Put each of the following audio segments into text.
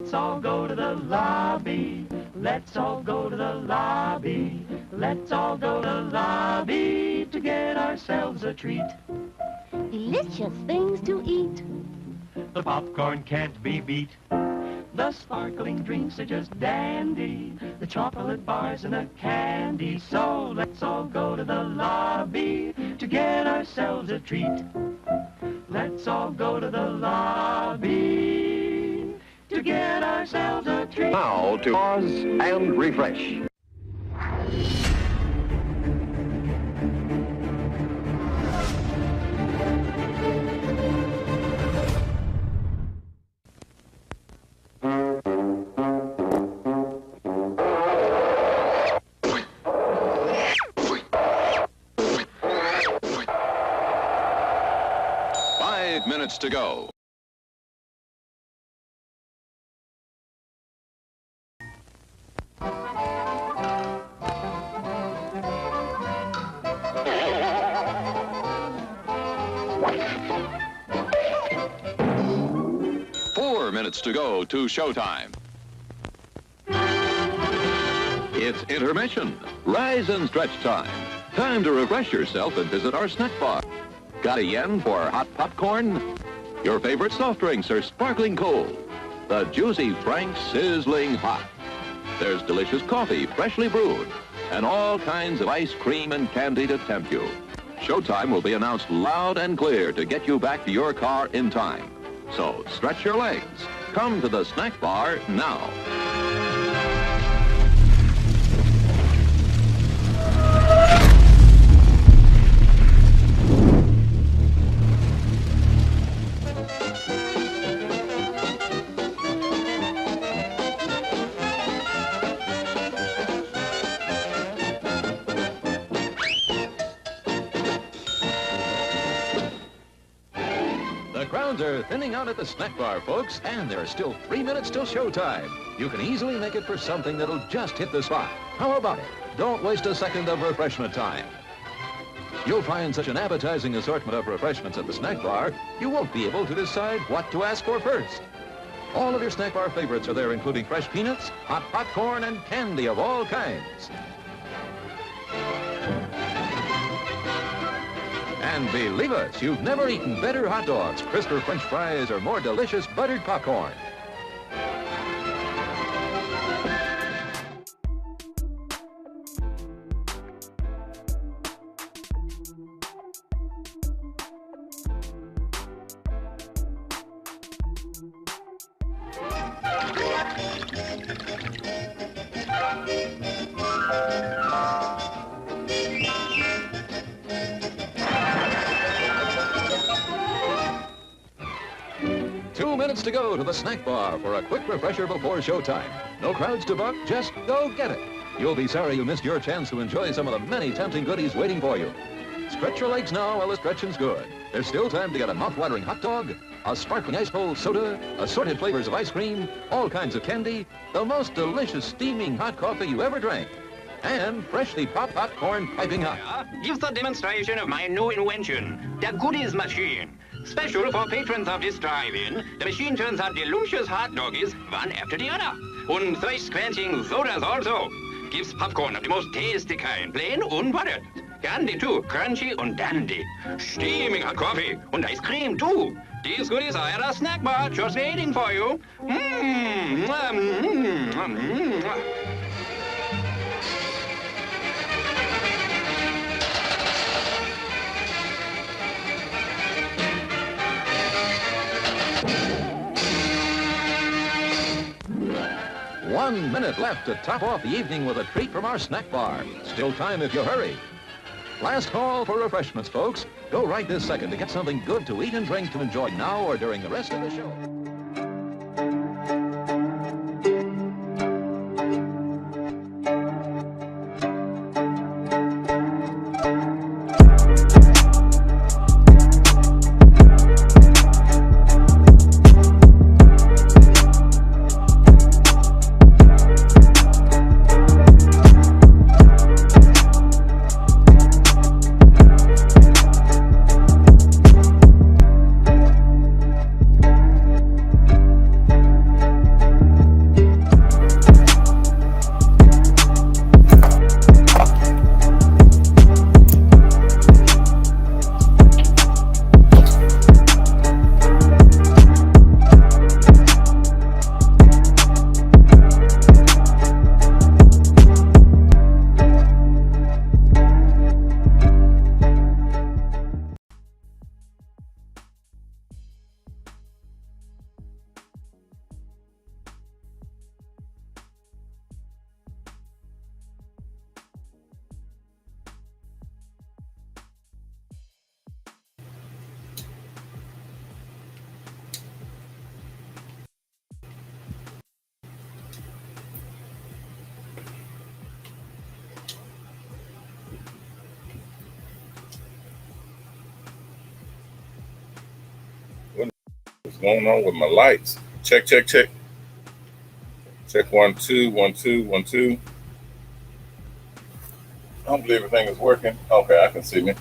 Let's all go to the lobby. Let's all go to the lobby. Let's all go to the lobby to get ourselves a treat. Delicious things to eat. The popcorn can't be beat. The sparkling drinks are just dandy. The chocolate bars and the candy. So let's all go to the lobby to get ourselves a treat. Let's all go to the lobby to get ourselves a treat. Now to pause and refresh. Minutes to go. Four minutes to go to showtime. It's intermission. Rise and stretch time. Time to refresh yourself and visit our snack bar. Got a yen for hot popcorn? Your favorite soft drinks are sparkling cold. The juicy Frank's sizzling hot. There's delicious coffee, freshly brewed, and all kinds of ice cream and candy to tempt you. Showtime will be announced loud and clear to get you back to your car in time. So stretch your legs. Come to the snack bar now. Crowds are thinning out at the snack bar, folks, and there are still 3 minutes till showtime. You can easily make it for something that'll just hit the spot. How about it? Don't waste a second of refreshment time. You'll find such an appetizing assortment of refreshments at the snack bar, you won't be able to decide what to ask for first. All of your snack bar favorites are there, including fresh peanuts, hot popcorn, and candy of all kinds. And believe us, you've never eaten better hot dogs, crisper French fries, or more delicious buttered popcorn. Minutes to go to the snack bar for a quick refresher before showtime. No crowds to buck, just go get it. You'll be sorry you missed your chance to enjoy some of the many tempting goodies waiting for you. Stretch your legs now while the stretching's good. There's still time to get a mouth-watering hot dog, a sparkling ice-cold soda, assorted flavors of ice cream, all kinds of candy, the most delicious steaming hot coffee you ever drank, and freshly popped popcorn piping hot. Gives the demonstration of my new invention, the goodies machine. Special for patrons of this drive-in, the machine turns out delicious hot doggies one after the other. And thirst-quenching sodas also. Gives popcorn of the most tasty kind, plain unbuttered. Candy too, crunchy and dandy. Steaming hot coffee and ice cream too. These goodies are at a snack bar just waiting for you. One minute left to top off the evening with a treat from our snack bar. Still time if you hurry. Last call for refreshments, folks. Go right this second to get something good to eat and drink to enjoy now or during the rest of the show. going on with my lights? Check, check, check. Check 1, 2, 1, 2, 1, 2. I don't believe everything is working. Okay, I can see me.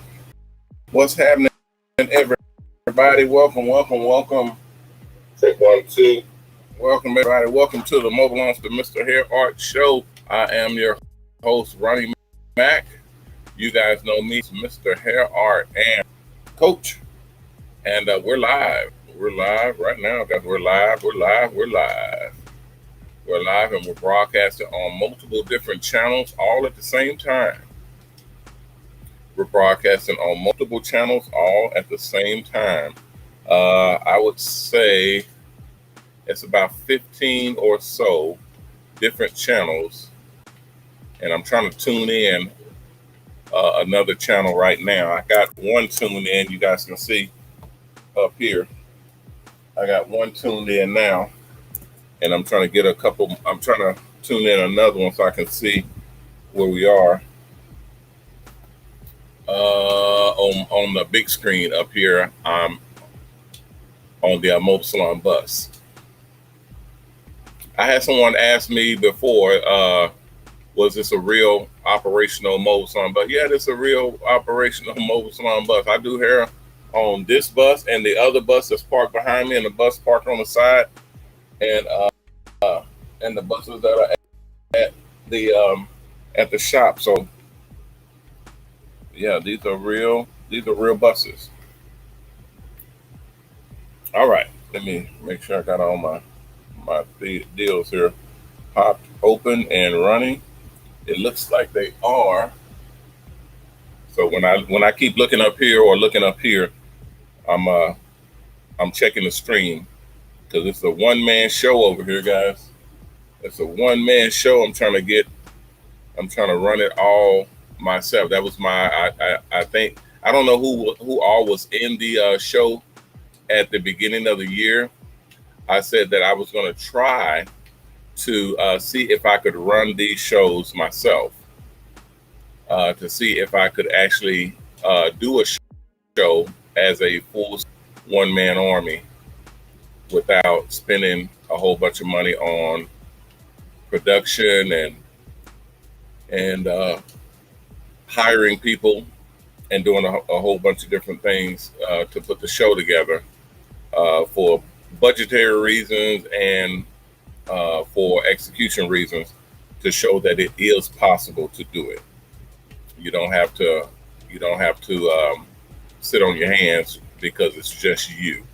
What's happening, everybody? Welcome, welcome, welcome. Check 1, 2. Welcome, everybody. Welcome to the Mobile Salons the MrHairArt show. I am your host, Ronnie Mac. You guys know me, MrHairArt and Coach. And we're live. We're live right now, guys. We're live. We're live. We're live. We're live and we're broadcasting on multiple different channels all at the same time. We're broadcasting on multiple channels all at the same time. I would say it's about 15 or so different channels. And I'm trying to tune in another channel right now. I got one tuned in. You guys can see up here. I got one tuned in now. And I'm trying to get a couple. I'm trying to tune in another one so I can see where we are on the big screen up here. I'm on the Mobile Salon bus. I had someone ask me before, was this a real operational mobile salon bus? Yeah, this is a real operational mobile salon bus. I do hair on this bus and the other bus that's parked behind me, and the bus parked on the side, and the buses that are at the shop. So yeah, these are real buses. All right, let me make sure I got all my deals here popped open and running. It looks like they are. So when I keep looking up here or looking up here, I'm checking the stream because it's a one-man show over here, guys. It's a one-man show. I'm trying to run it all myself. That was I think, I don't know who all was in the show at the beginning of the year. I said that I was going to try to see if I could run these shows myself, to see if I could actually do a show as a full one-man army without spending a whole bunch of money on production and hiring people and doing a whole bunch of different things to put the show together for budgetary reasons and for execution reasons, to show that it is possible to do it. You don't have to sit on your hands because it's just you.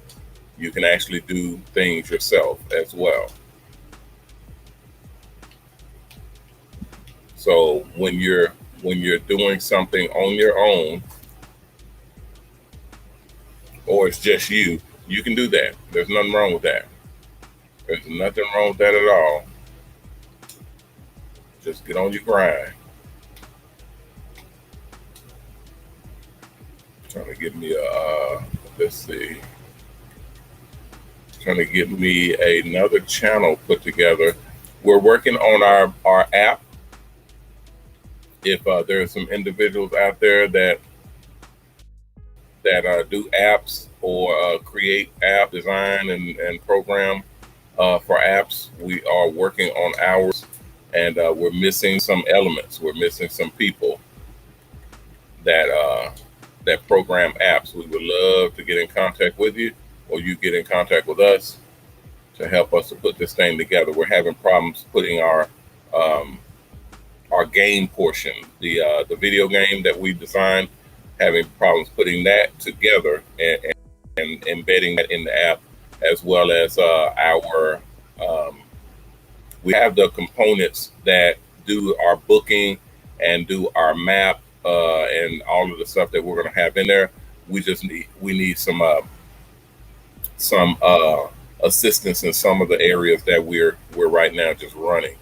You can actually do things yourself as well. So when you're doing something on your own, or it's just you can do that. There's nothing wrong with that. There's nothing wrong with that at all. Just get on your grind. Trying to get me let's see. Trying to get me another channel put together. We're working on our app. If there are some individuals out there that do apps or create app design and program for apps, we are working on ours, and we're missing some elements. We're missing some people that program apps. We would love to get in contact with you, or you get in contact with us to help us to put this thing together. We're having problems putting our game portion, the video game that we designed, having problems putting that together and embedding that in the app, as well as we have the components that do our booking and do our map and all of the stuff that we're going to have in there. We need some assistance in some of the areas that we're right now just running,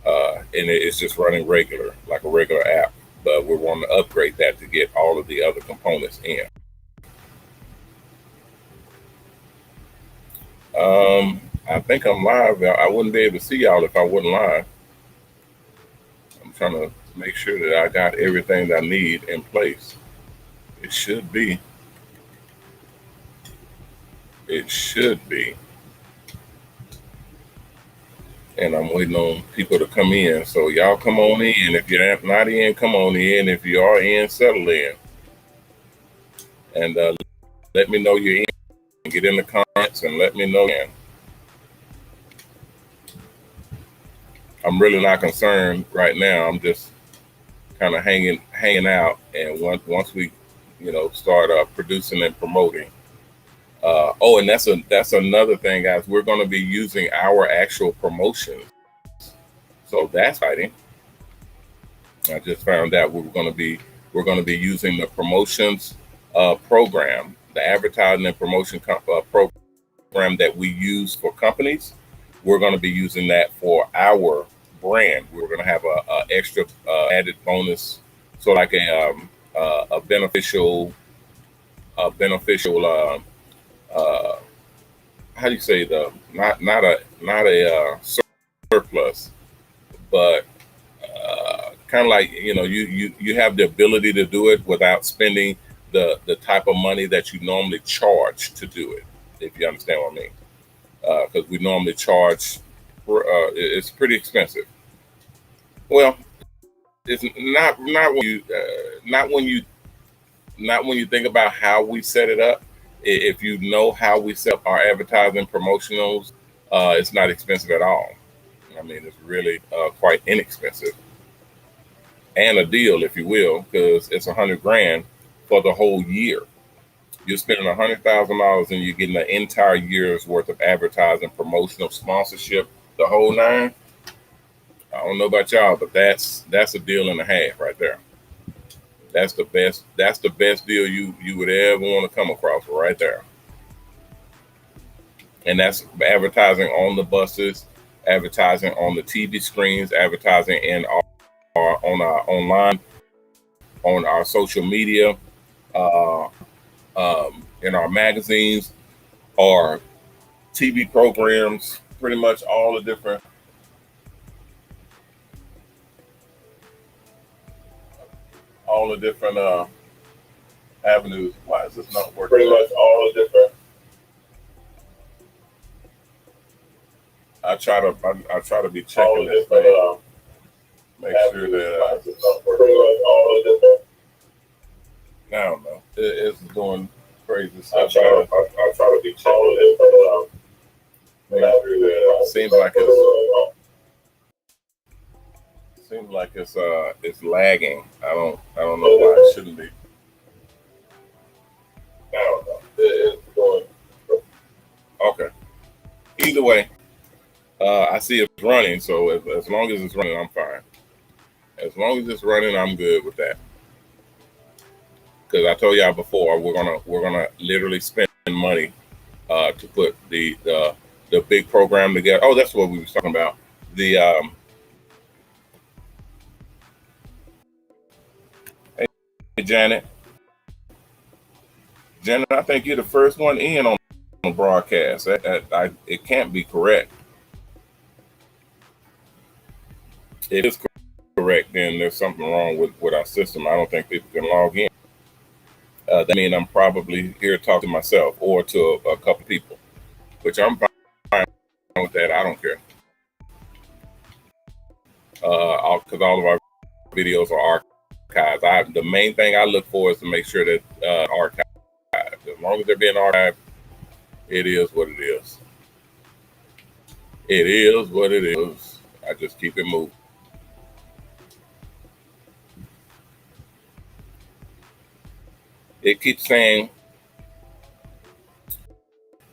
and it's just running regular, like a regular app. But we want to upgrade that to get all of the other components in. I think I'm live. I wouldn't be able to see y'all if I wasn't live. I'm trying to make sure that I got everything that I need in place. It should be. It should be. And I'm waiting on people to come in. So y'all come on in. If you're not in, come on in. If you are in, settle in. And let me know you're in. Get in the comments and let me know. I'm really not concerned right now. I'm just kind of hanging out. And once we, start producing and promoting. And that's another thing, guys. We're going to be using our actual promotions. So that's exciting. I just found out we're going to be using the promotions program, the advertising and promotion program that we use for companies. We're going to be using that for our brand. We're going to have a extra added bonus, so like a beneficial how do you say, not a surplus, but kind of like, you have the ability to do it without spending the type of money that you normally charge to do it, if you understand what I mean. Because we normally charge, it's pretty expensive. Well, it's not when you think about how we set it up. If you know how we set up our advertising promotionals, it's not expensive at all. I mean, it's really quite inexpensive, and a deal, if you will, because it's $100,000 for the whole year. You're spending $100,000 and you're getting an entire year's worth of advertising, promotional, sponsorship, the whole nine. I don't know about y'all, but that's a deal and a half right there. That's the best deal you would ever want to come across right there. And that's advertising on the buses, advertising on the TV screens, advertising on our online, on our social media, in our magazines, our TV programs, pretty much all the different avenues. Why is this not working? Pretty much all the different. I try to be checking this thing. Make sure that it's not working. Pretty much all the different. I don't know. It's doing crazy stuff. I try to be checking this. Make sure that it seems like it's lagging. I don't know why it shouldn't be. I don't know. It's going. Okay. Either way, I see it's running. So as long as it's running, I'm fine. As long as it's running, I'm good with that. Because I told y'all before, we're gonna literally spend money to put the big program together. Oh, that's what we were talking about. The hey, Janet, I think you're the first one in on the broadcast. It can't be correct. If it's correct, then there's something wrong with our system. I don't think people can log in. That means I'm probably here to talk to myself or to a couple people, which I'm fine with that. I don't care. Because all of our videos are archived. The main thing I look for is to make sure that archived. As long as they're being archived, it is what it is. It is what it is. I just keep it moving. It keeps saying,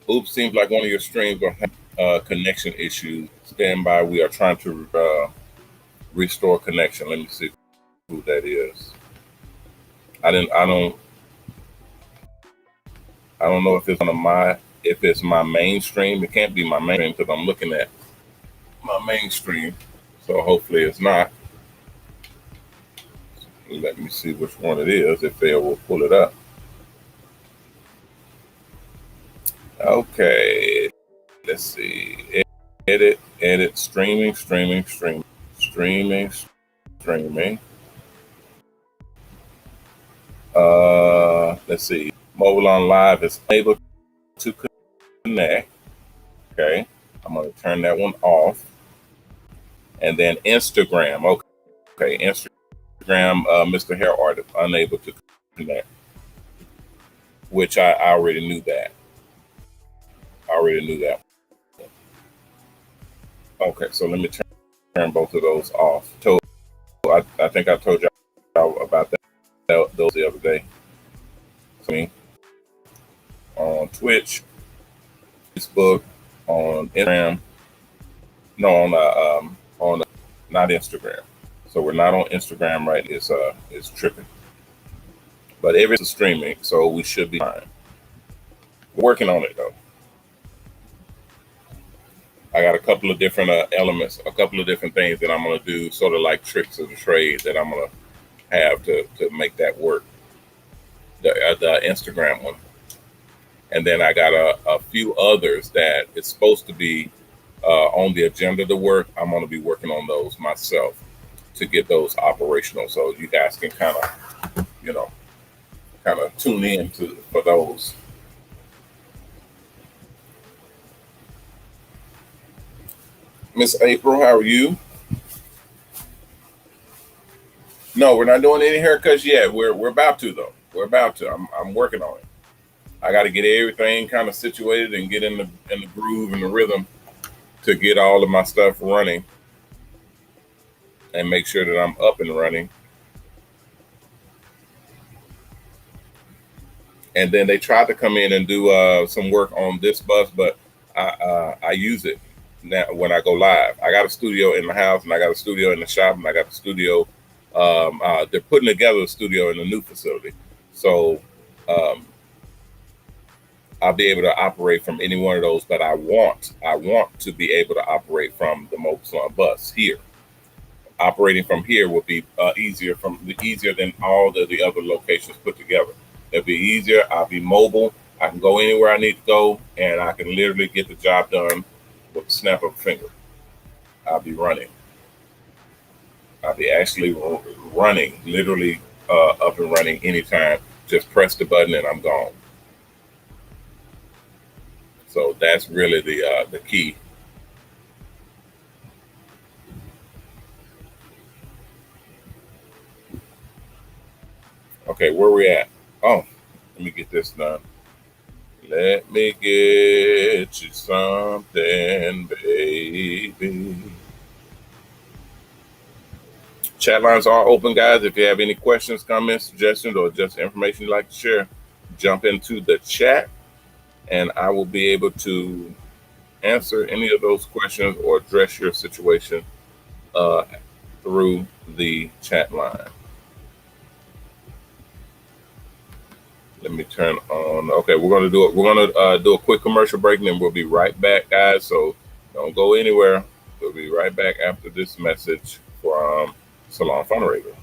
oops, seems like one of your streams will have connection issues. Stand by, we are trying to restore connection. Let me see who that is. I don't know if it's my mainstream. It can't be my mainstream because I'm looking at my mainstream. So hopefully it's not. Let me see which one it is, if they will pull it up. Okay, let's see. Edit, streaming. Let's see. Mobile on Live is able to Connect. Okay, I'm going to turn that one off. And then Instagram. Okay, Instagram, MrHairArt is unable to connect, which I already knew that. Okay, so let me turn both of those off. I think I told y'all about those the other day. So, on Twitch, Facebook, on Instagram. No, on not Instagram. So we're not on Instagram right now. It's tripping. But everything's streaming, so we should be fine. We're working on it though. I got a couple of different elements, a couple of different things that I'm gonna do, sort of like tricks of the trade that I'm gonna have to make that work. The Instagram one, and then I got a few others that it's supposed to be on the agenda to work. I'm gonna be working on those myself to get those operational, so you guys can kind of tune in for those. Miss April, how are you? No, we're not doing any haircuts yet. We're about to though. We're about to. I'm working on it. I got to get everything kind of situated and get in the groove and the rhythm to get all of my stuff running and make sure that I'm up and running. And then they tried to come in and do some work on this bus, but I use it now when I go live. I got a studio in the house, and I got a studio in the shop, and I got the studio. They're putting together a studio in a new facility, so I'll be able to operate from any one of those. But I want to be able to operate from the Mobile Salon Bus here. Operating from here will be easier than all the other locations put together. It'll be easier. I'll be mobile. I can go anywhere I need to go, and I can literally get the job done with the snap of a finger. I'll be running. I'll be actually running, literally up and running anytime. Just press the button and I'm gone. So that's really the key. Okay, where we at? Oh, let me get this done. Let me get you something, baby. Chat lines are open, guys. If you have any questions, comments, suggestions, or just information you'd like to share, jump into the chat, and I will be able to answer any of those questions or address your situation through the chat line. Let me turn on. Okay, we're gonna do a quick commercial break, and then we'll be right back, guys. So don't go anywhere. We'll be right back after this message from Salon Fundraiser.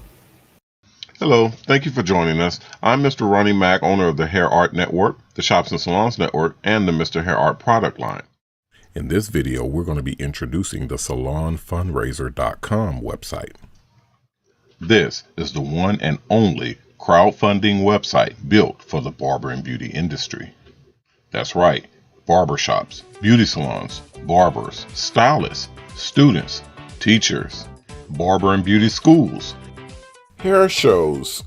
Hello, thank you for joining us. I'm Mr. Ronnie Mac, owner of the COACH Network, the Shops Salons Network, and the MrHairArt product line. In this video, we're going to be introducing the SalonFundraiser.com website. This is the one and only crowdfunding website built for the barber and beauty industry. That's right, barbershops, beauty salons, barbers, stylists, students, teachers, barber and beauty schools, hair shows,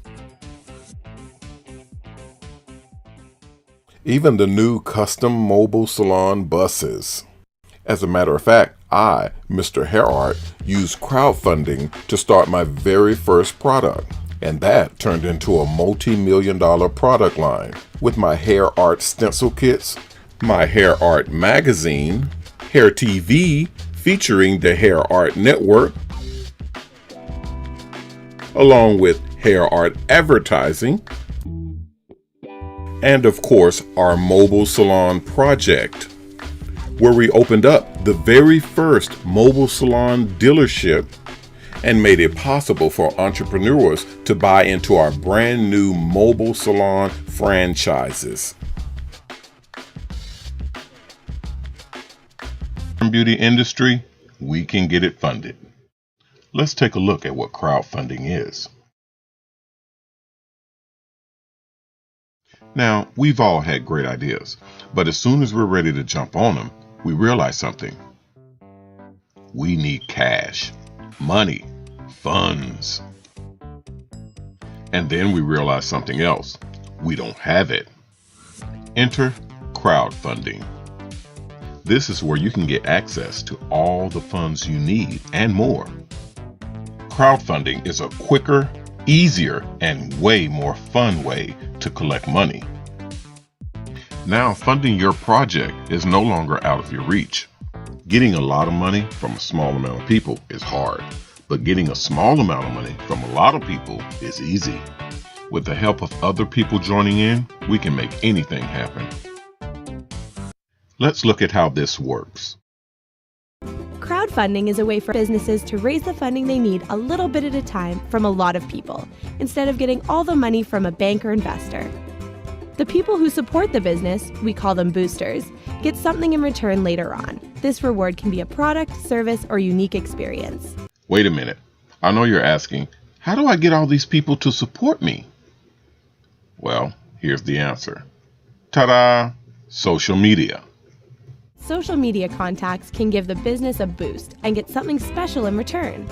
even the new custom mobile salon buses. As a matter of fact, I, MrHairArt, used crowdfunding to start my very first product, and that turned into a multi-million-dollar product line with my Art STENCIL KITs, my MrHairArt magazine, Hair TV featuring the MrHairArt Network, along with MrHairArt advertising, and of course our mobile salon project, where we opened up the very first mobile salon dealership and made it possible for entrepreneurs to buy into our brand new mobile salon franchises. Beauty industry, we can get it funded. Let's take a look at what crowdfunding is. Now, we've all had great ideas, but as soon as we're ready to jump on them, we realize something. We need cash, money, funds. And then we realize something else. We don't have it. Enter crowdfunding. This is where you can get access to all the funds you need and more. Crowdfunding is a quicker, easier, and way more fun way to collect money. Now funding your project is no longer out of your reach. Getting a lot of money from a small amount of people is hard, but getting a small amount of money from a lot of people is easy. With the help of other people joining in, we can make anything happen. Let's look at how this works. Crowdfunding is a way for businesses to raise the funding they need a little bit at a time from a lot of people, instead of getting all the money from a bank or investor. The people who support the business, we call them boosters, get something in return later on. This reward can be a product, service, or unique experience. Wait a minute. I know you're asking, how do I get all these people to support me? Well, here's the answer. Ta-da! Social media. Social media contacts can give the business a boost and get something special in return.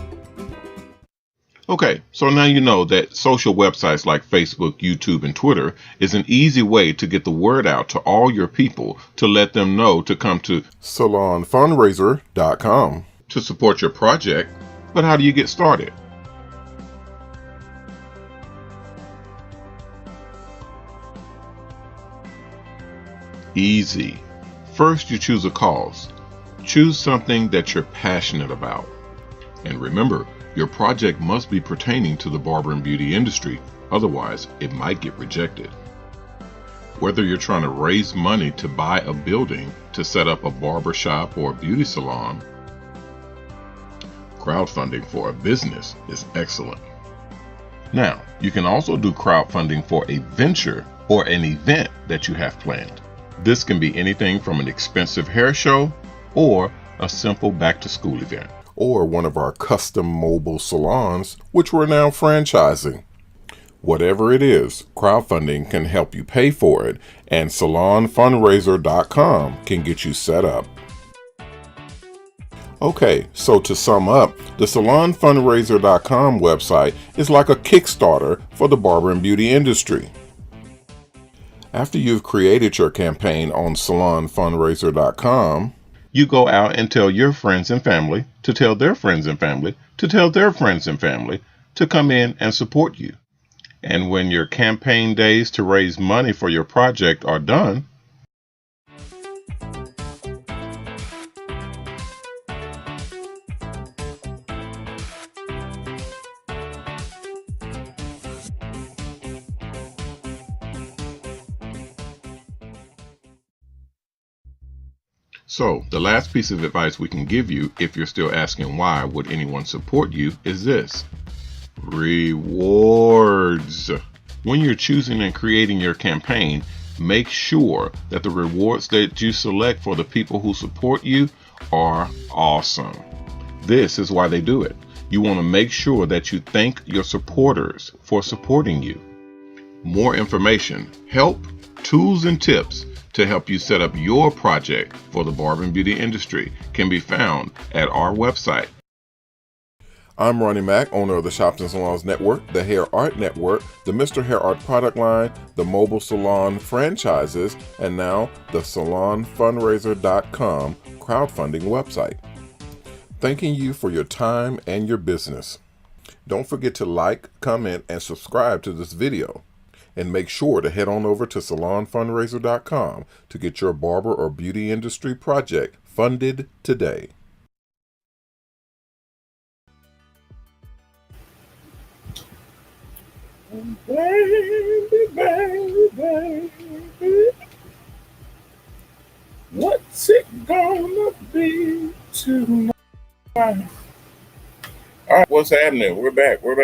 Okay, so now you know that social websites like Facebook, YouTube, and Twitter is an easy way to get the word out to all your people to let them know to come to salonfundraiser.com to support your project. But how do you get started? Easy. First, you choose a cause. Choose something that you're passionate about. And remember, your project must be pertaining to the barber and beauty industry, otherwise it might get rejected. Whether you're trying to raise money to buy a building to set up a barber shop or a beauty salon, crowdfunding for a business is excellent. Now, you can also do crowdfunding for a venture or an event that you have planned. This can be anything from an expensive hair show or a simple back-to-school event. Or one of our custom mobile salons, which we're now franchising. Whatever it is, crowdfunding can help you pay for it, and salonfundraiser.com can get you set up. Okay, so to sum up, the salonfundraiser.com website is like a Kickstarter for the barber and beauty industry. After you've created your campaign on salonfundraiser.com, you go out and tell your friends and family to tell their friends and family to tell their friends and family to come in and support you. And when your campaign days to raise money for your project are done, so the last piece of advice we can give you, if you're still asking why would anyone support you, is this: rewards. When you're choosing and creating your campaign, make sure that the rewards that you select for the people who support you are awesome. This is why they do it. You want to make sure that you thank your supporters for supporting you. More information, help, tools, and tips to help you set up your project for the barber and beauty industry can be found at our website. I'm Ronnie Mac, owner of the Shops Salons NETWORK, the COACH Network, the MrHairArt product line, the Mobile Salon franchises, and now the salonfundraiser.com crowdfunding website. Thanking you for your time and your business. Don't forget to like, comment, and subscribe to this video. And make sure to head on over to salonfundraiser.com to get your barber or beauty industry project funded today. Baby, baby, baby, what's it gonna be tonight? All right, what's happening? We're back. We're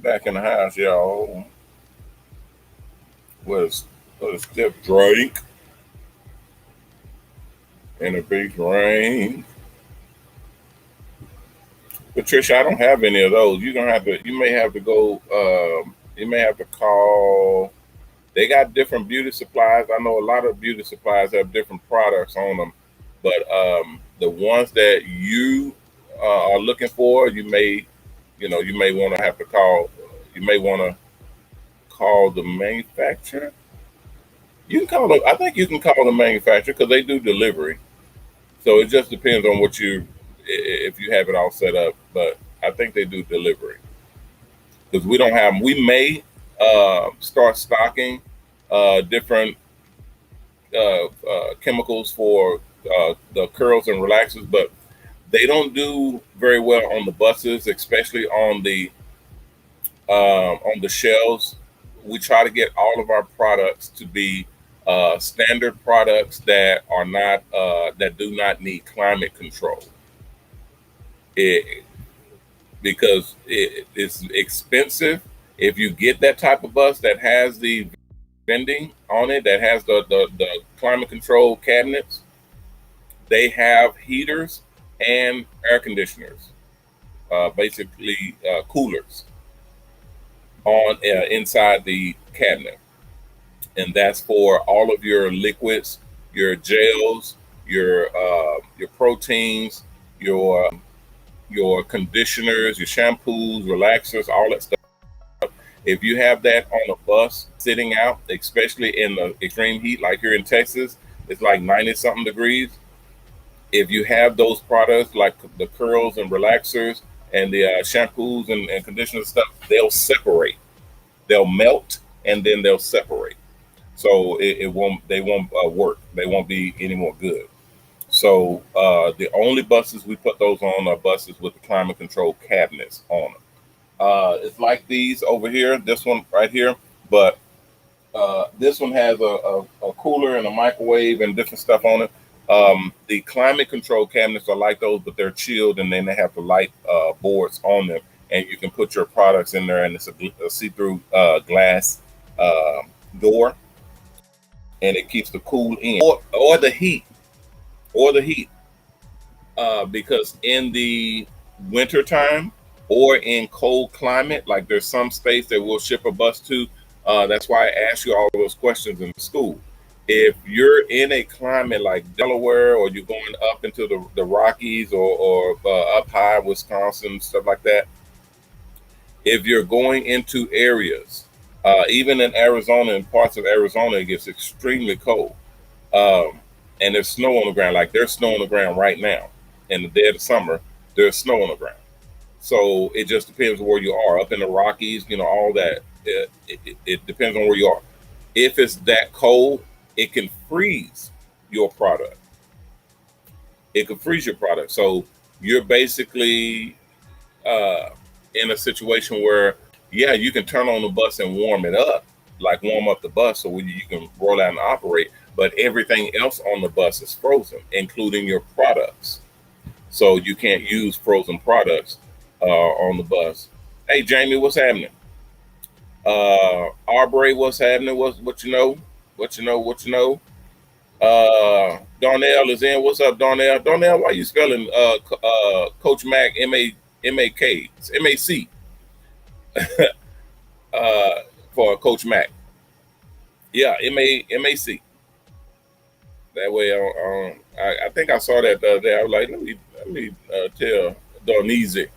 back in the house, y'all. Was a stiff drink in a big rain. Patricia, I don't have any of those. You're gonna have to. You may have to go. You may have to call. They got different beauty supplies. I know a lot of beauty supplies have different products on them, but the ones that you are looking for, you may want to have to call. You may want to call the manufacturer. You can call them. I think you can call the manufacturer because they do delivery. So it just depends on if you have it all set up. But I think they do delivery because we don't have. We may start stocking different chemicals for the curls and relaxers, but they don't do very well on the buses, especially on the shelves. We try to get all of our products to be standard products that are not that do not need climate control. Because it's expensive. If you get that type of bus that has the vending on it, that has the climate control cabinets, they have heaters and air conditioners, basically coolers on inside the cabinet. And that's for all of your liquids, your gels, your proteins, your conditioners, your shampoos, relaxers, all that stuff. If you have that on a bus sitting out, especially in the extreme heat, like here in Texas, it's like 90-something degrees. If you have those products like the curls and relaxers and the shampoos and conditioner stuff, they'll separate. They'll melt and then they'll separate. So they won't work. They won't be any more good. So the only buses we put those on are buses with the climate control cabinets on them. It's like these over here, this one right here, but this one has a cooler and a microwave and different stuff on it. The climate control cabinets are like those, but they're chilled, and then they have the light boards on them, and you can put your products in there, and it's a see-through glass door, and it keeps the cool in or the heat, because in the winter time or in cold climate, like there's some states that we'll ship a bus to. That's why I ask you all those questions in school. If you're in a climate like Delaware, or you're going up into the Rockies or up high, Wisconsin, stuff like that, if you're going into areas, even in Arizona, in parts of Arizona, it gets extremely cold. And there's snow on the ground, like there's snow on the ground right now. In the dead of summer, there's snow on the ground. So it just depends where you are. Up in the Rockies, all that. It depends on where you are. If it's that cold, it can freeze your product. It can freeze your product. So you're basically in a situation where, yeah, you can turn on the bus and warm it up, like warm up the bus so you can roll out and operate. But everything else on the bus is frozen, including your products. So you can't use frozen products on the bus. Hey, Jamie, what's happening? Arbery, what's happening? What you know? Darnell is in. What's up, Darnell? Darnell, why you spelling Coach Mac M-A-K? It's M-A-C for Coach Mac. Yeah, M-A-C. That way, I think I saw that the other day. I was like, let me tell Darneezy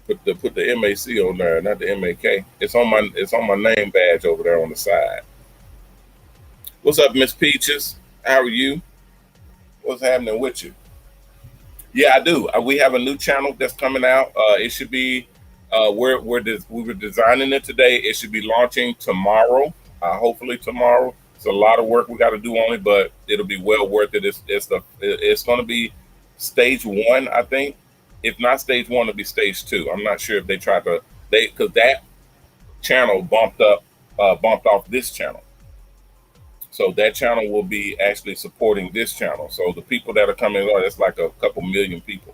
put the M-A-C on there, not the M-A-K. It's on my name badge over there on the side. What's up, Miss Peaches? How are you? What's happening with you? Yeah, I do. We have a new channel that's coming out. It should be we were designing it today. It should be launching tomorrow. Hopefully tomorrow. It's a lot of work we got to do on it, but it'll be well worth it. It's going to be stage 1, I think. If not stage 1, it'll be stage 2. I'm not sure if because that channel bumped off this channel. So that channel will be actually supporting this channel. So the people that are coming on, it's like a couple million people.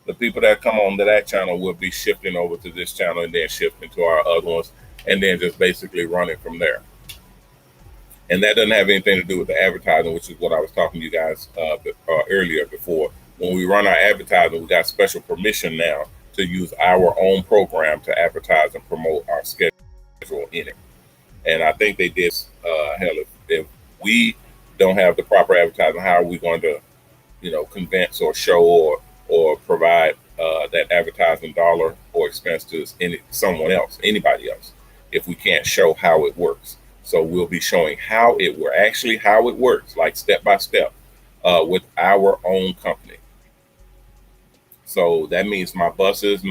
The people that come on to that channel will be shifting over to this channel and then shifting to our other ones, and then just basically running from there. And that doesn't have anything to do with the advertising, which is what I was talking to you guys earlier before. When we run our advertising, we got special permission now to use our own program to advertise and promote our schedule in it. And I think they did. Hell, if we don't have the proper advertising, how are we going to, convince or show or provide that advertising dollar or expense to someone else, anybody else, if we can't show how it works? So we'll be showing how it works, like step by step, with our own company. So that means my buses,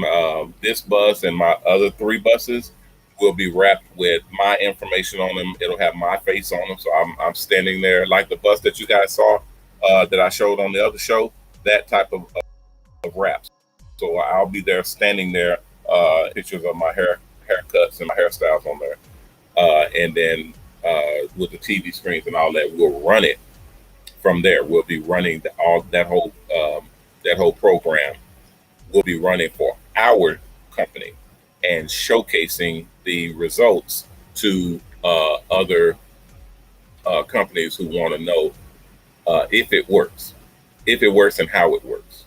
this bus and my other 3 buses will be wrapped with my information on them. It'll have my face on them. So I'm standing there like the bus that you guys saw that I showed on the other show, that type of wraps. So I'll be there standing there, pictures of my haircuts and my hairstyles on there. And then with the TV screens and all that, we'll run it from there. We'll be running that whole program. We'll be running for our company and showcasing the results to other companies who want to know if it works and how it works.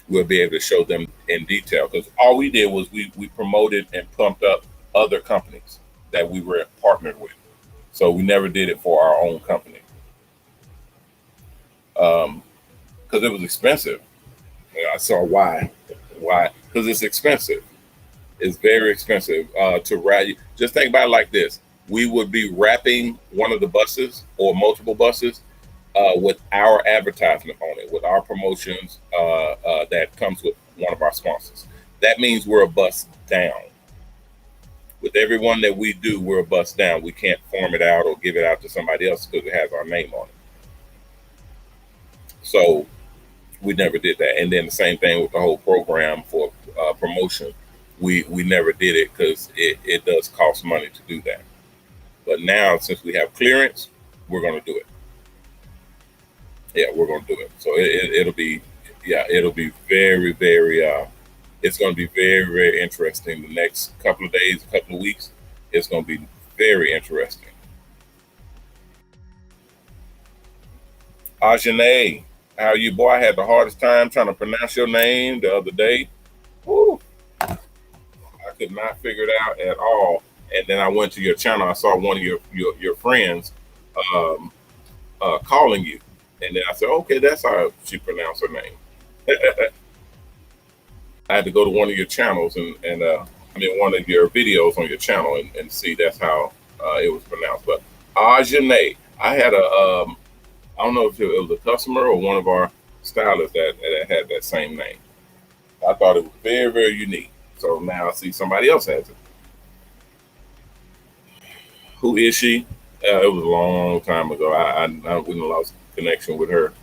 We'll be able to show them in detail, because all we did was we promoted and pumped up other companies that we were partnered with. So we never did it for our own company because it was expensive. I saw why, because it's expensive. It's very expensive to wrap. Just think about it like this. We would be wrapping one of the buses or multiple buses with our advertisement on it, with our promotions that comes with one of our sponsors. That means we're a bus down. With every one that we do, we're a bus down. We can't farm it out or give it out to somebody else because it has our name on it. So we never did that. And then the same thing with the whole program for promotion. We never did it because it does cost money to do that. But now, since we have clearance, we're going to do it. Yeah, we're going to do it. So it'll be very, very, it's going to be very, very interesting. The next couple of days, couple of weeks, it's going to be very interesting. Ajane, how are you, boy? I had the hardest time trying to pronounce your name the other day. Woo. I could not figure it out at all. And then I went to your channel. I saw one of your friends calling you. And then I said, okay, that's how she pronounced her name. I had to go to one of your channels and one of your videos on your channel and see that's how it was pronounced. But Ajane, I had I don't know if it was a customer or one of our stylists that had that same name. I thought it was very, very unique. So now I see somebody else has it. Who is she? It was a long time ago. I lost connection with her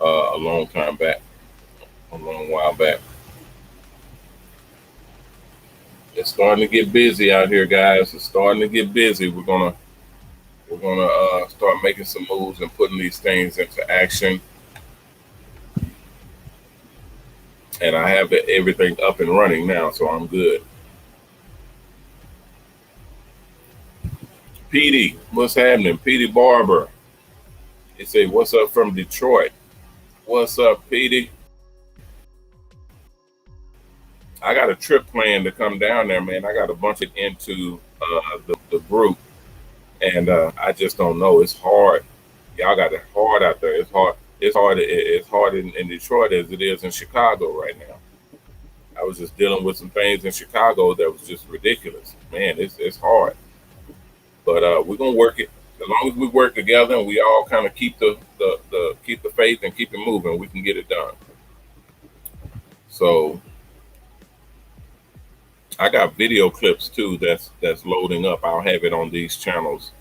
a long while back. It's starting to get busy out here, guys. It's starting to get busy. We're gonna start making some moves and putting these things into action. And I have everything up and running now, so I'm good. Petey, what's happening? Petey Barber. He say, what's up from Detroit? What's up, Petey? I got a trip planned to come down there, man. I got a bunch of into the group, and I just don't know. It's hard. Y'all got it hard out there. It's hard. It's hard in Detroit as it is in Chicago right now. I was just dealing with some things in Chicago that was just ridiculous. Man, it's hard. But we're gonna work it. As long as we work together and we all kind of keep the faith and keep it moving, we can get it done. So I got video clips too that's loading up. I'll have it on these channels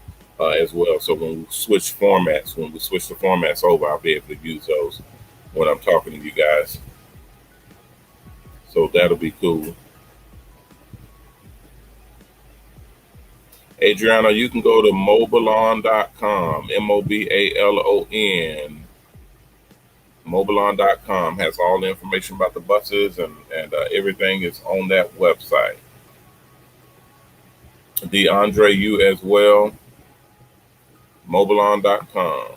as well. So when we switch the formats over, I'll be able to use those when I'm talking to you guys. So that'll be cool. Adriana, you can go to mobalon.com, MOBALON. Mobalon.com has all the information about the buses and everything is on that website. DeAndre, you as well. Mobalon.com.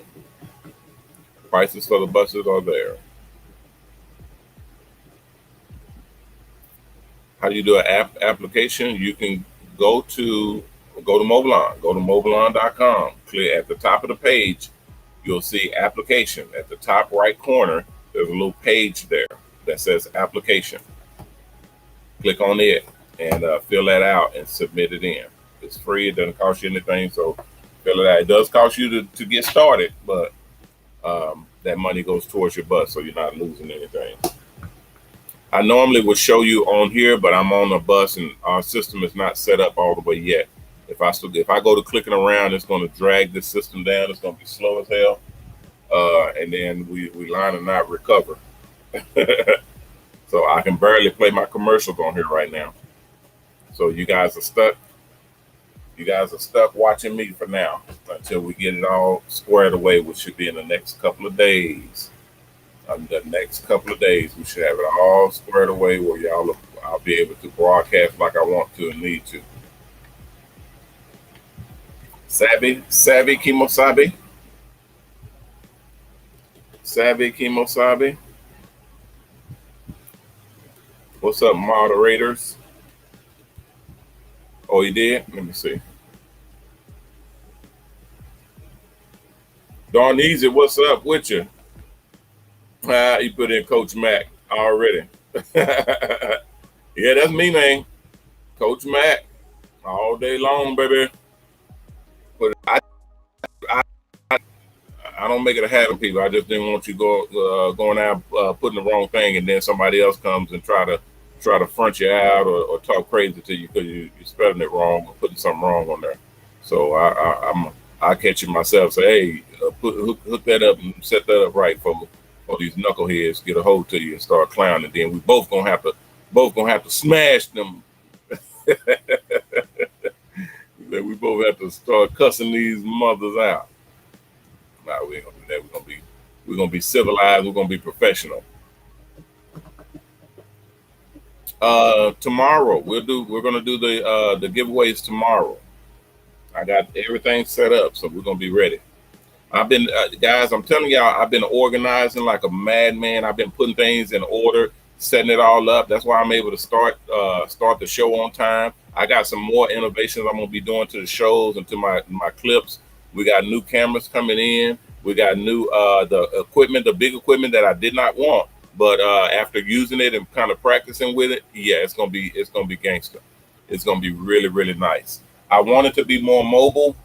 Prices for the buses are there. how you do an application. You can go to Mobilon. Go to mobilon.com. Click at the top of the page. You'll see application. At the top right corner, there's a little page there that says application. Click on it and fill that out and submit it in. It's free. It doesn't cost you anything, so fill it out. It does cost you to get started, but that money goes towards your bus, so you're not losing anything. I normally would show you on here, but I'm on a bus and our system is not set up all the way yet. If I go to clicking around, it's going to drag the system down. It's going to be slow as hell, and then we line and not recover. So I can barely play my commercials on here right now. So you guys are stuck. You guys are stuck watching me for now until we get it all squared away, which should be in the next couple of days. The next couple of days, we should have it all squared away where I'll be able to broadcast like I want to and need to. Savvy, Kimosabi. Savvy, Kimosabi. What's up, moderators? Oh, you did? Let me see. Darn easy, what's up with you? You put in Coach Mac already. Yeah, that's me, man. Coach Mac. All day long, baby. But I don't make it a habit, people. I just didn't want you going out putting the wrong thing, and then somebody else comes and try to front you out or talk crazy to you because you're spelling it wrong or putting something wrong on there. So I catch it myself. Say, hey, hook that up and set that up right for me. Or these knuckleheads get a hold to you and start clowning. Then we both gonna have to smash them. We both have to start cussing these mothers out. No, we ain't gonna do that. We're gonna be civilized. We're gonna be professional. Tomorrow we're gonna do the giveaways tomorrow. I got everything set up, so we're gonna be ready. I've been guys, I'm telling y'all, I've been organizing like a madman. I've been putting things in order, setting it all up. That's why I'm able to start the show on time. I got some more innovations I'm gonna be doing to the shows and to my clips. We got new cameras coming in. We got new the equipment, the big equipment that I did not want, but after using it and kind of practicing with it, yeah, it's gonna be gangster. It's gonna be really, really nice. I want it to be more mobile,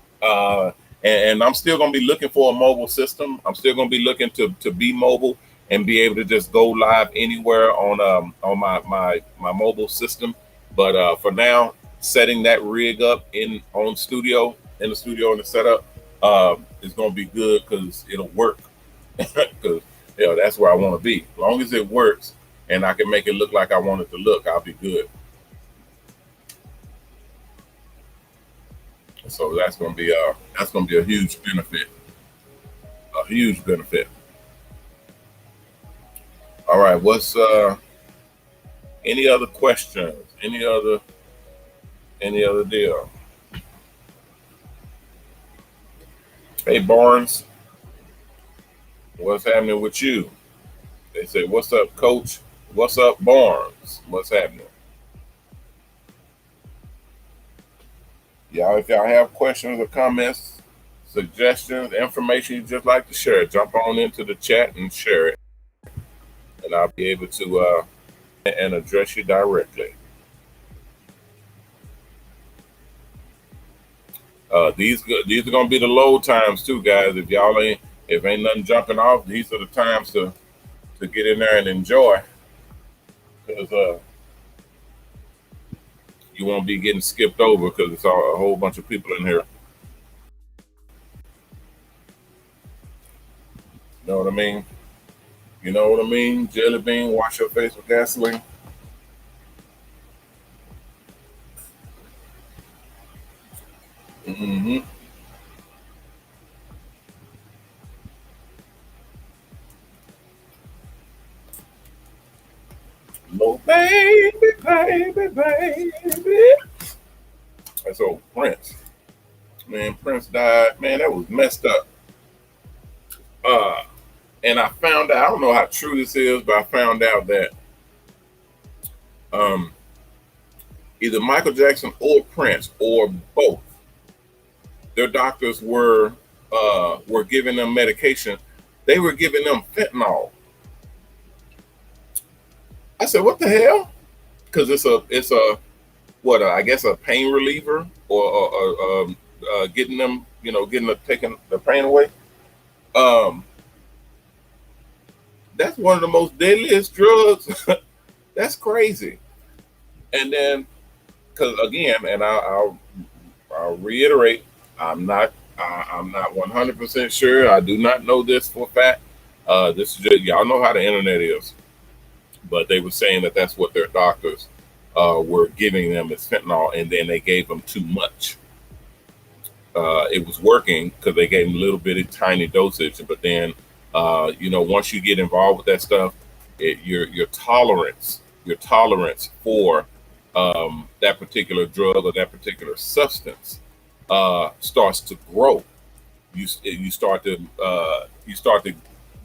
and I'm still gonna be looking for a mobile system. I'm still gonna be looking to be mobile and be able to just go live anywhere on my mobile system. But for now, setting that rig up in the studio and the setup is gonna be good because it'll work. Because that's where I want to be. As long as it works and I can make it look like I want it to look, I'll be good. So that's gonna be a huge benefit. A huge benefit. All right, what's any other questions? Any other deal? Hey Barnes, what's happening with you? They say, what's up, Coach? What's up, Barnes? What's happening? Y'all, if y'all have questions or comments, suggestions, information you'd just like to share, jump on into the chat and share it. And I'll be able to and address you directly. These are gonna be the low times too, guys. If ain't nothing jumping off, these are the times to get in there and enjoy, because you won't be getting skipped over because it's a whole bunch of people in here. You know what I mean? You know what I mean? Jelly bean, wash your face with gasoline. Mm-hmm. Oh, baby. That's old Prince. Man, Prince died. Man, that was messed up. And I found out, I don't know how true this is, but I found out that either Michael Jackson or Prince or both, their doctors were giving them medication. They were giving them fentanyl. I said, what the hell? Because it's a what, I guess a pain reliever or getting them, taking the pain away. That's one of the most deadliest drugs. That's crazy. And then, because again, and I'll reiterate, I'm not 100% sure. I do not know this for a fact. This is just, y'all know how the internet is, but they were saying that that's what their doctors were giving them as fentanyl, and then they gave them too much. It was working because they gave them a little bitty tiny dosage, but then once you get involved with that stuff, your tolerance for that particular drug or that particular substance starts to grow. You start to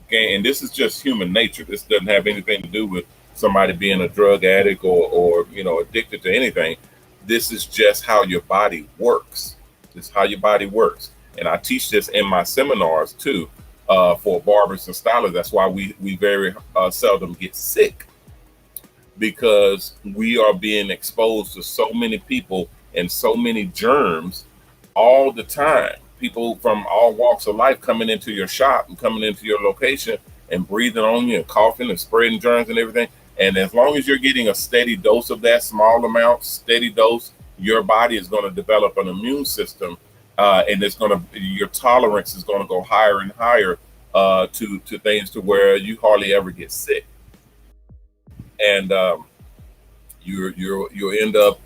gain, and this is just human nature. This doesn't have anything to do with somebody being a drug addict or addicted to anything. This is just how your body works. This is how your body works, and I teach this in my seminars too. For barbers and stylists, that's why we very seldom get sick, because we are being exposed to so many people and so many germs all the time. People from all walks of life coming into your shop and coming into your location and breathing on you and coughing and spreading germs and everything. And as long as you're getting a steady dose of that, small amount, steady dose, your body is going to develop an immune system. And your tolerance is going to go higher and higher to things to where you hardly ever get sick, and you'll end up,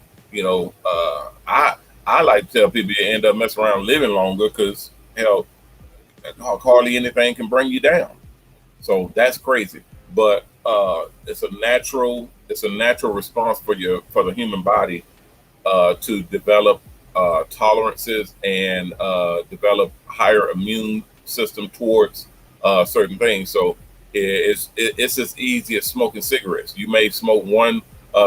I like to tell people you end up messing around living longer, because hardly anything can bring you down. So that's crazy, but it's a natural response for the human body to develop tolerances and develop higher immune system towards certain things. So it's as easy as smoking cigarettes. You may smoke one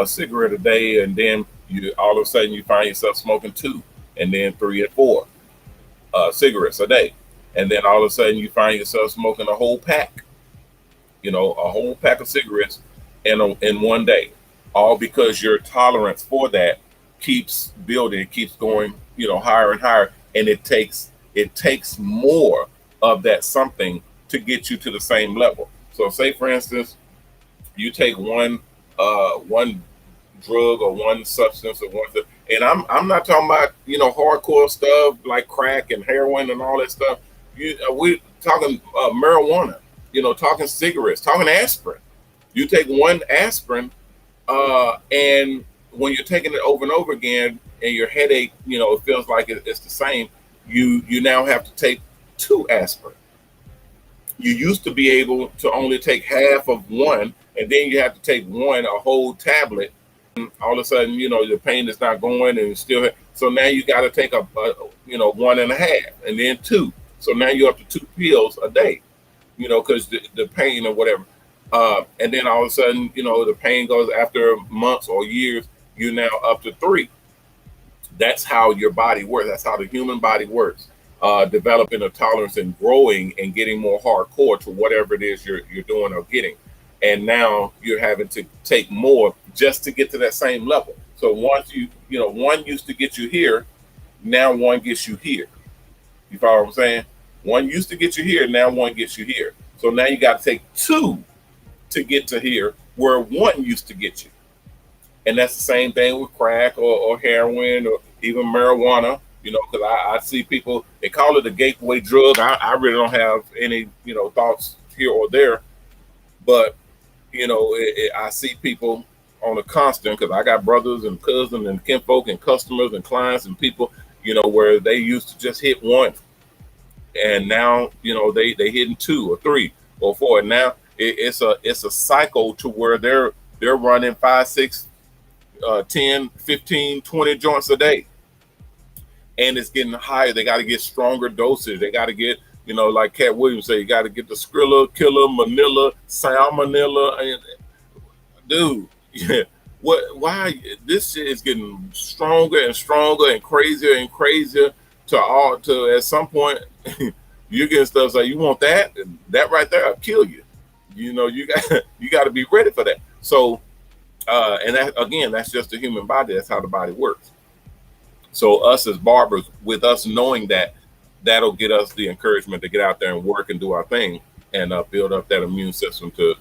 cigarette a day, and then you all of a sudden you find yourself smoking 2, and then 3 and 4 cigarettes a day, and then all of a sudden you find yourself smoking a whole pack, a whole pack of cigarettes in one day, all because your tolerance for that keeps building, it keeps going, higher and higher, and it takes more of that something to get you to the same level. So say for instance, you take one drug or one substance or one, and I'm not talking about hardcore stuff like crack and heroin and all that stuff. We're talking marijuana, talking cigarettes, talking aspirin. You take one aspirin, and when you're taking it over and over again, and your headache, it feels like it's the same, you now have to take 2 aspirin. You used to be able to only take half of one, and then you have to take a whole tablet. And all of a sudden, the pain is not going, and it's still. So now you got to take a 1.5, and then 2. So now you're up to 2 pills a day, because the pain or whatever. And then all of a sudden, the pain goes after months or years. You're now up to 3. That's how your body works. That's how the human body works. Developing a tolerance and growing and getting more hardcore to whatever it is you're doing or getting. And now you're having to take more just to get to that same level. So once one used to get you here, now one gets you here. You follow what I'm saying? One used to get you here, now one gets you here. So now you got to take 2 to get to here, where 1 used to get you. And that's the same thing with crack or heroin or even marijuana, because I see people, they call it a gateway drug. I really don't have any, thoughts here or there, but, I see people on a constant, because I got brothers and cousins and kinfolk and customers and clients and people, where they used to just hit 1. And now, they hitting 2 or 3 or 4. And now it's a cycle to where they're running 5, 6, 10, 15, 20 joints a day. And it's getting higher. They got to get stronger dosage. They got to get, like Cat Williams said, you got to get the Skrilla, Killer, Manila, Salmonella. And dude, yeah, Why this shit is getting stronger and stronger and crazier to at some point you're getting stuff like, you want that? That right there, I'll kill you. You know, you got to be ready for that. So, and that, again, that's just the human body. That's how the body works. So us as barbers, with us knowing that, that'll get us the encouragement to get out there and work and do our thing, and build up that immune system to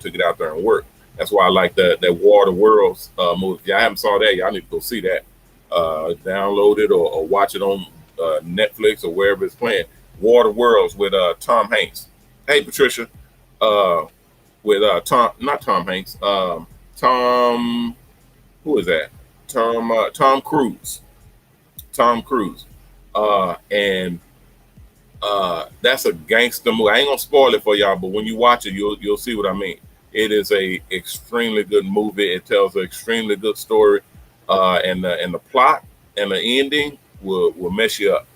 get out there and work. That's why I like that War of the Worlds movie. If y'all haven't saw that, y'all need to go see that. Download it or watch it on Netflix or wherever it's playing. War of the Worlds with Tom Hanks. Hey, Patricia. With not Tom Hanks. Tom, who is that? Tom Cruise. Tom Cruise. And that's a gangster movie. I ain't gonna spoil it for y'all, but when you watch it, you'll see what I mean. It is a extremely good movie. It tells an extremely good story, and the plot and the ending will mess you up.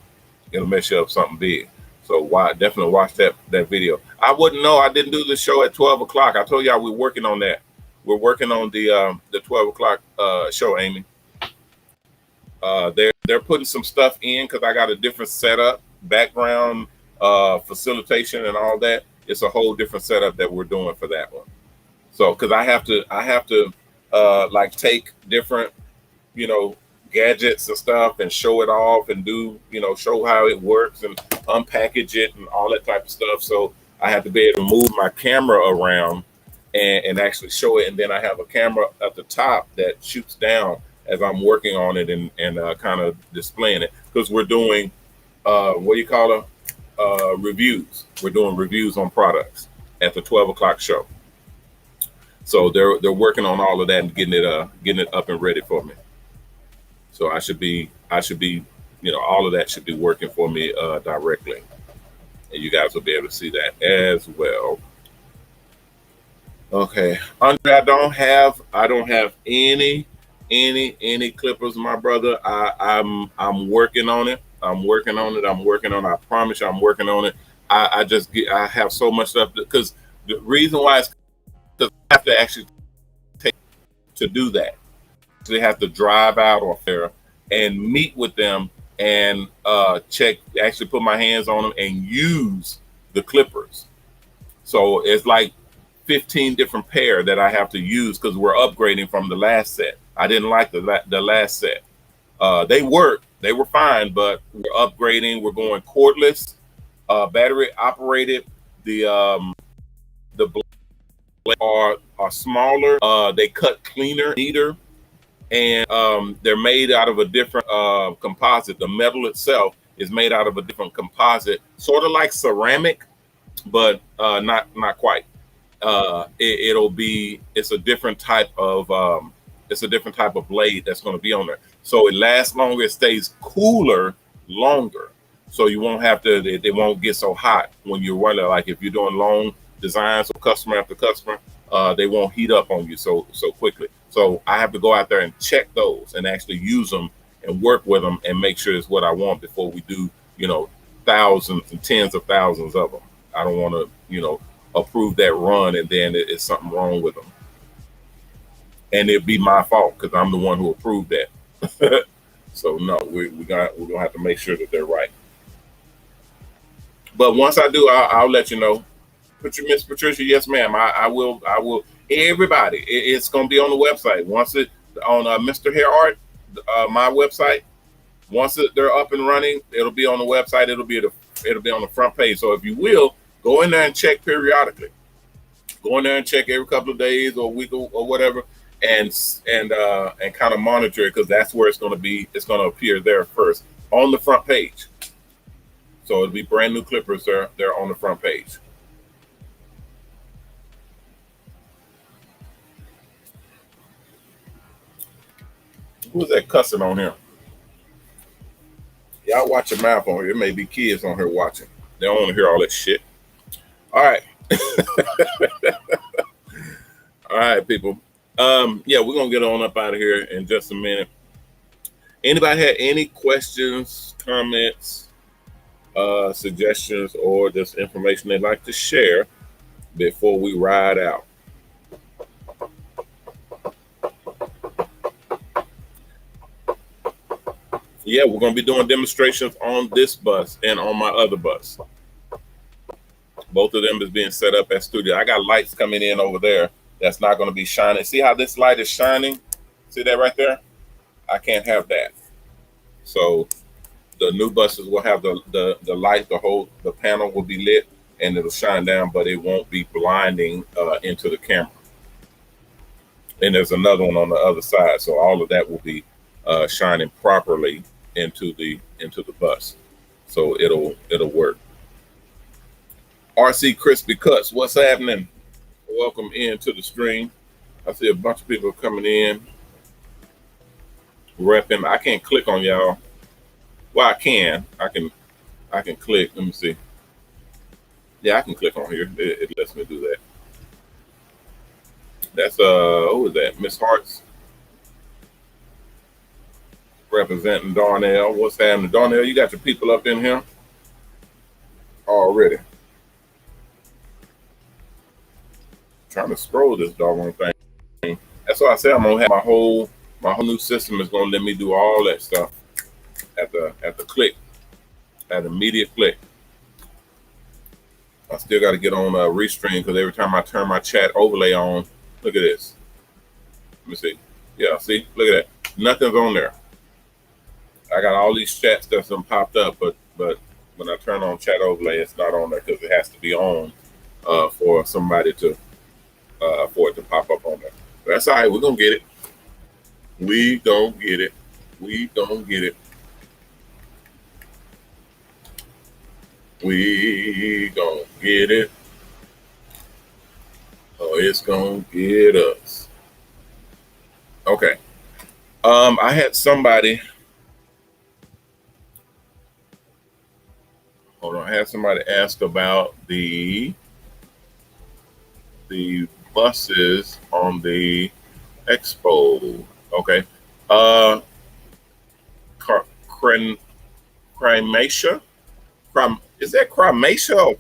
It'll mess you up something big. So definitely watch that video. I wouldn't know. I didn't do the show at 12 o'clock. I told y'all we're working on that. We're working on the 12 o'clock show, Amy. They're putting some stuff in because I got a different setup, background, facilitation, and all that. It's a whole different setup that we're doing for that one. So, because I have to like take different, gadgets and stuff and show it off and do, show how it works and unpackage it and all that type of stuff. So I have to be able to move my camera around and actually show it. And then I have a camera at the top that shoots down as I'm working on it and kind of displaying it, because we're doing reviews. We're doing reviews on products at the 12 o'clock show. So they're working on all of that and getting it up and ready for me. So I should be, all of that should be working for me directly, and you guys will be able to see that as well. Okay, Andre, I don't have any clippers, my brother. I'm working on it. I promise you, I'm working on it. I have so much stuff because the reason why is because I have to actually take to do that. So they have to drive out on there and meet with them and actually put my hands on them and use the clippers. So it's like 15 different pair that I have to use because we're upgrading from the last set. I didn't like the last set. They work. They were fine, but we're upgrading. We're going cordless, battery operated. The blades are smaller. They cut cleaner, neater, and they're made out of a different composite. The metal itself is made out of a different composite, sort of like ceramic, but not quite. It's a different type of blade that's going to be on there. So it lasts longer, it stays cooler longer. So you won't have to, it won't get so hot when you're running. Like if you're doing long designs of customer after customer, they won't heat up on you so quickly. So I have to go out there and check those and actually use them and work with them and make sure it's what I want before we do, thousands and tens of thousands of them. I don't want to, approve that run and then it's something wrong with them. And it'd be my fault because I'm the one who approved that. So no, we're gonna have to make sure that they're right. But once I do, I'll let you know. Miss Patricia, yes, ma'am. I will. Everybody, it's gonna be on the website. Once it on MrHairArt, my website. Once they're up and running, it'll be on the website. It'll be on the front page. So if you will, go in there and check periodically. Go in there and check every couple of days or week or whatever, and kind of monitor it because that's where it's going to be. It's going to appear there first on the front page. So it'll be brand new clippers. They're on the front page. Who's that cussing on here? Y'all watch your mouth on here. It may be kids on here watching. They don't want to hear all that shit. All right. All right, people. Yeah, we're going to get on up out of here in just a minute. Anybody had any questions, comments, suggestions, or just information they'd like to share before we ride out? Yeah, we're going to be doing demonstrations on this bus and on my other bus. Both of them is being set up at studio. I got lights coming in over there that's not going to be shining. See how this light is shining? See that right there? I can't have that. So the new buses will have the light, the panel will be lit and it'll shine down, but it won't be blinding into the camera. And there's another one on the other side. So all of that will be shining properly into the bus. So it'll work. RC Crispy Cuts, what's happening? Welcome into the stream. I see a bunch of people coming in, repping. I can't click on y'all. Well, I can click. Let me see. Yeah, I can click on here. It lets me do that. That's who is that? Miss Hart's representing Darnell. What's happening? Darnell, you got your people up in here already. Trying to scroll this doggone thing. That's why I said I'm gonna have my whole new system is gonna let me do all that stuff at the click, at immediate click. I still got to get on Restream because every time I turn my chat overlay on, look at this. Let me see. Yeah, see, look at that. Nothing's on there. I got all these chats that's been popped up, but when I turn on chat overlay, it's not on there because it has to be on for somebody to for it to pop up on there. But that's all right. We're gonna get it. We gonna get it. We gonna get it. We gonna get it. Oh, it's gonna get us. Okay. I had somebody. Hold on. I had somebody ask about the buses on the expo. Okay. Crematia? Is that Crematia or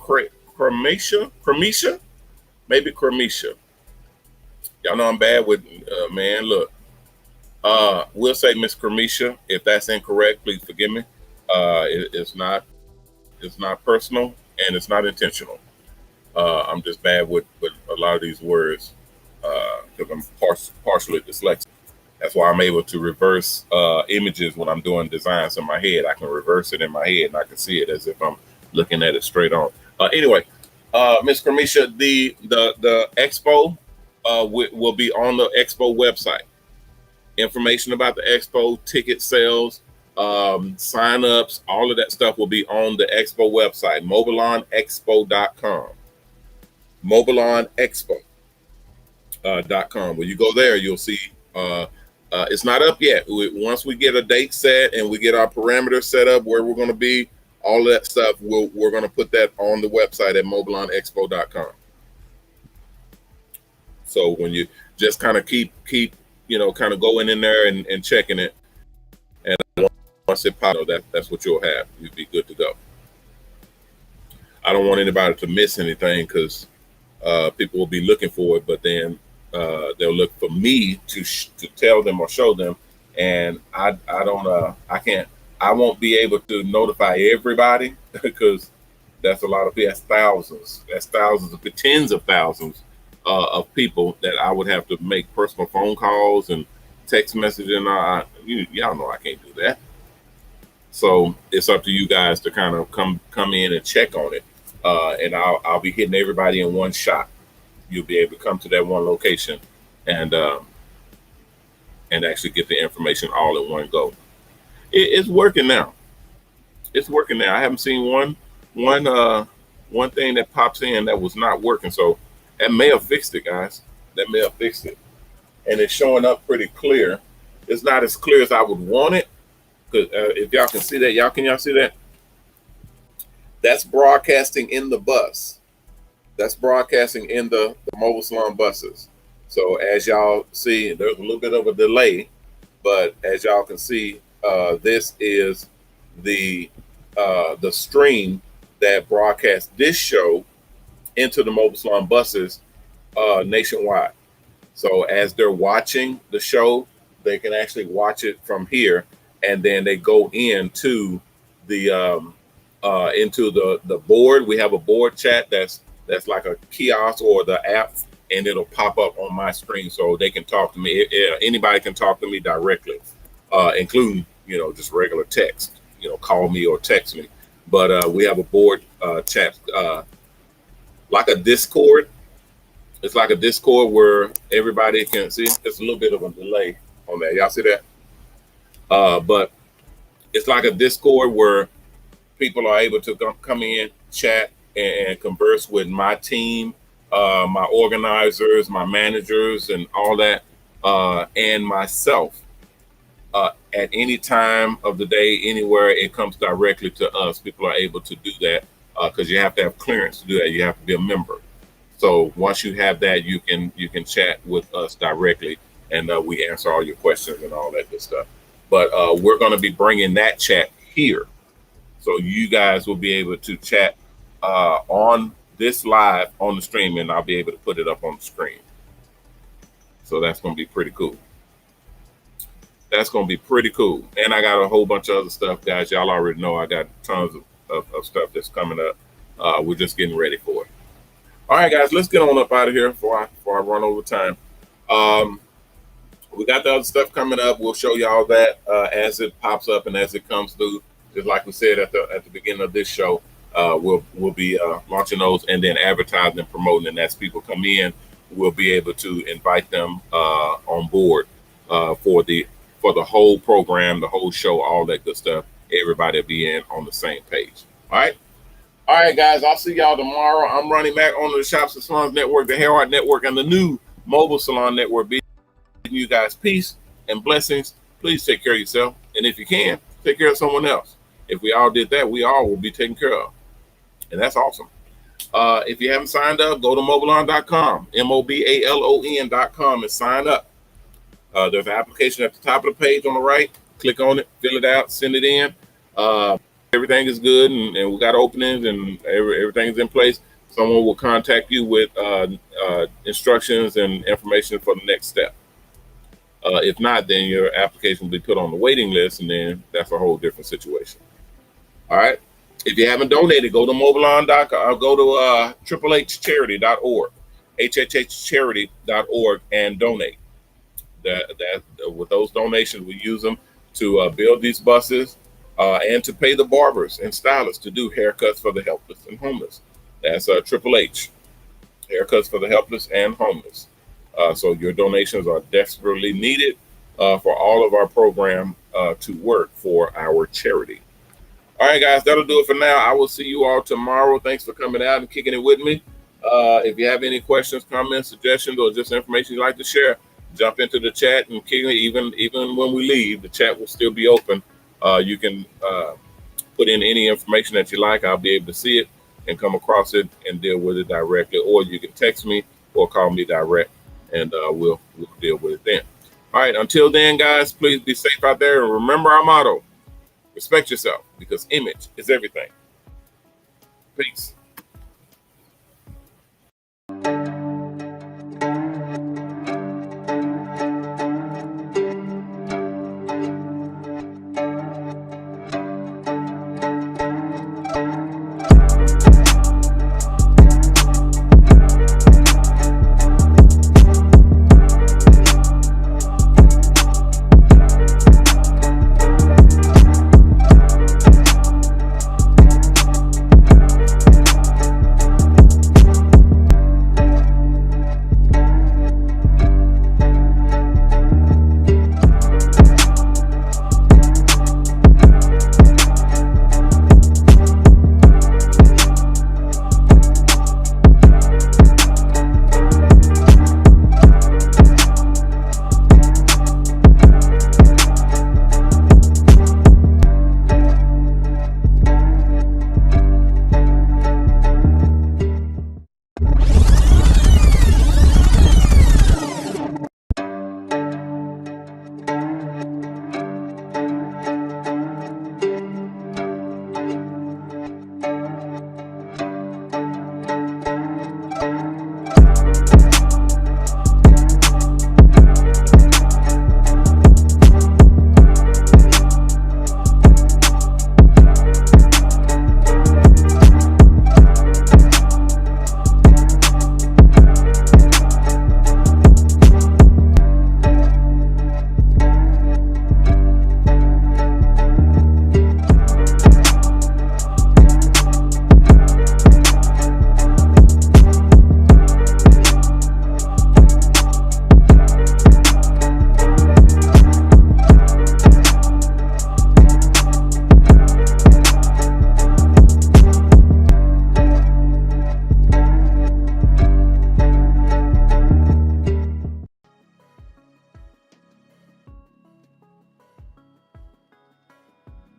Crematia? Crematia? Maybe Crematia. Y'all know I'm bad with man. Look, we'll say Miss Crematia. If that's incorrect, please forgive me. It's not personal and it's not intentional. I'm just bad with a lot of these words because I'm partially dyslexic. That's why I'm able to reverse images when I'm doing designs in my head. I can reverse it in my head and I can see it as if I'm looking at it straight on. Anyway, Ms. Cramisha, the expo will be on the expo website. Information about the expo, ticket sales, sign-ups, all of that stuff will be on the expo website, mobileonexpo.com. mobileonexpo.com. When you go there, you'll see it's not up yet. Once we get a date set and we get our parameters set up where we're going to be, all of that stuff, we're going to put that on the website at mobileonexpo.com. So when you just kind of keep kind of going in there and checking it, and once it pops, that's what you'll have. You'll be good to go. I don't want anybody to miss anything because people will be looking for it, but then they'll look for me to tell them or show them, and I won't be able to notify everybody because that's a lot of people. That's thousands of tens of thousands of people that I would have to make personal phone calls and text messaging. Y'all know I can't do that. So it's up to you guys to kind of come in and check on it, and I'll be hitting everybody in one shot. You'll be able to come to that one location and actually get the information all in one go. It's working now. It's working now. I haven't seen one thing that pops in that was not working. So that may have fixed it, guys. That may have fixed it, and it's showing up pretty clear. It's not as clear as I would want it. Because if y'all can see that, can y'all see that? That's broadcasting in the bus. That's broadcasting in the Mobile Salon buses. So as y'all see, there's a little bit of a delay, but as y'all can see, this is the stream that broadcasts this show into the Mobile Salon buses nationwide. So as they're watching the show, they can actually watch it from here and then they go into the board. We have a board chat that's like a kiosk or the app, and it'll pop up on my screen so they can talk to me. Anybody can talk to me directly, including, just regular text, call me or text me. But we have a board chat, like a Discord. It's like a Discord where everybody can see. It's a little bit of a delay on that. Y'all see that? But it's like a Discord where people are able to come in, chat, and converse with my team, my organizers, my managers, and all that, and myself. At any time of the day, anywhere, it comes directly to us. People are able to do that because you have to have clearance to do that. You have to be a member. So once you have that, you can chat with us directly, and we answer all your questions and all that good stuff. But we're going to be bringing that chat here, so you guys will be able to chat on this live on the stream, and I'll be able to put it up on the screen. So that's going to be pretty cool. That's going to be pretty cool. And I got a whole bunch of other stuff, guys. Y'all already know I got tons of stuff that's coming up. We're just getting ready for it. All right, guys, let's get on up out of here before I run over time. We got the other stuff coming up. We'll show y'all that as it pops up and as it comes through. Just like we said at the beginning of this show, we'll be launching those and then advertising and promoting. And as people come in, we'll be able to invite them on board for the whole program, the whole show, all that good stuff. Everybody will be in on the same page. All right, guys. I'll see y'all tomorrow. I'm Ronnie Mac, owner of the Shops Salons Network, the HairArt Network, and the new Mobile Salon Network. Giving you guys peace and blessings. Please take care of yourself, and if you can, take care of someone else. If we all did that, we all will be taken care of, and that's awesome. If you haven't signed up, go to mobalon.com, mobalon.com, and sign up. There's an application at the top of the page on the right. Click on it, fill it out, send it in. Everything is good, and we got openings, and everything's in place. Someone will contact you with instructions and information for the next step. If not, then your application will be put on the waiting list, and then that's a whole different situation. All right. If you haven't donated, go to mobalon.com, go to HHHcharity.org, HHHcharity.org, and donate. That with those donations, we use them to build these buses and to pay the barbers and stylists to do haircuts for the helpless and homeless. That's HHH, haircuts for the helpless and homeless. So your donations are desperately needed for all of our program to work for our charity. All right, guys, that'll do it for now. I will see you all tomorrow. Thanks for coming out and kicking it with me. If you have any questions, comments, suggestions, or just information you'd like to share, jump into the chat and kick it. Even when we leave, the chat will still be open. You can put in any information that you like. I'll be able to see it and come across it and deal with it directly. Or you can text me or call me direct, and we'll deal with it then. All right, until then, guys, please be safe out there. And remember our motto, respect yourself, because image is everything. Peace.